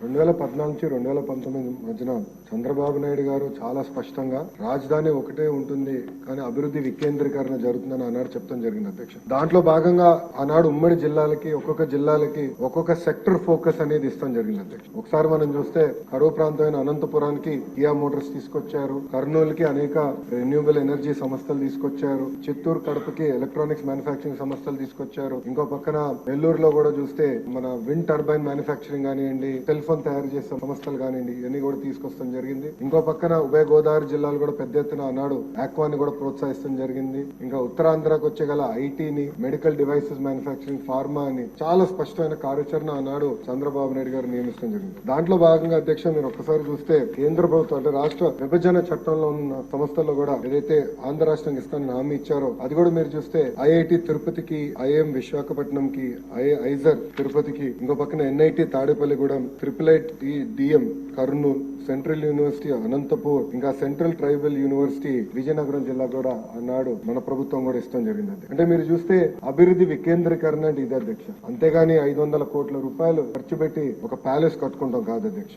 2014 నుంచి 2019 మధ్యన చంద్రబాబు నాయుడు గారు చాలా స్పష్టంగా రాజధాని ఒకటే ఉంటుంది కానీ అభివృద్ధి వికేంద్రీకరణ జరుగుతుందని ఆనాడు చెప్తాం జరిగింది అధ్యక్ష. దాంట్లో భాగంగా ఆనాడు ఉమ్మడి జిల్లాలకి ఒక్కొక్క సెక్టర్ ఫోకస్ అనేది ఇస్తాం జరిగింది అధ్యక్ష. ఒకసారి మనం చూస్తే కరువు ప్రాంతమైన అనంతపురానికి కియా మోటార్స్ తీసుకొచ్చారు, కర్నూలుకి అనేక రెన్యూబుల్ ఎనర్జీ సంస్థలు తీసుకొచ్చారు, చిత్తూరు కడపకి ఎలక్ట్రానిక్స్ మ్యానుఫాక్చరింగ్ సంస్థలు తీసుకొచ్చారు. ఇంకో పక్కన నెల్లూరులో కూడా చూస్తే మన విండ్ టర్బైన్ మ్యానుఫాక్చరింగ్ కానివ్వండి, సెల్ ఫోన్ తయారు చేసే సంస్థలు కానివ్వండి, ఇవన్నీ కూడా తీసుకొస్తాం జరిగింది. ఇంకో పక్కన ఉభయ గోదావరి జిల్లాలు కూడా పెద్ద ఎత్తున ఆనాడు ఆక్వాని కూడా ప్రోత్సహిస్తాం జరిగింది. ఇంకా ఉత్తరాంధ్రకు వచ్చే గల ఐటీని, మెడికల్ డివైసెస్ మ్యానుఫాక్చరింగ్, ఫార్మా అని చాలా స్పష్టమైన కార్యాచరణ ఆనాడు చంద్రబాబు నాయుడు గారు నియమించడం జరిగింది. దాంట్లో భాగంగా అధ్యక్ష మీరు ఒక్కసారి చూస్తే కేంద్ర ప్రభుత్వం అంటే రాష్ట్ర విభజన చట్టంలో ఉన్న సంస్థల్లో కూడా ఏదైతే ఆంధ్ర రాష్ట్రానికి ఇస్తానని హామీ ఇచ్చారో అది కూడా మీరు చూస్తే ఐఐటి తిరుపతికి, ఐఐఎం విశాఖపట్నం కి, ఐజర్ తిరుపతికి, ఇంకో పక్కన NIT Tadepalligudem, DM Kurnool, central university Anantapur, ఇంకా సెంట్రల్ ట్రైబల్ యూనివర్సిటీ విజయనగరం జిల్లా కూడా అన్నాడు మన ప్రభుత్వం కూడా ఇష్టం జరిగింది. అంటే మీరు చూస్తే అభివృద్ధి వికేంద్రీకరణ అంటే ఇదే అధ్యక్ష. అంతేగాని 500 కోట్ల రూపాయలు ఖర్చు పెట్టి ఒక ప్యాలెస్ కట్టుకుంటాం కాదు అధ్యక్ష.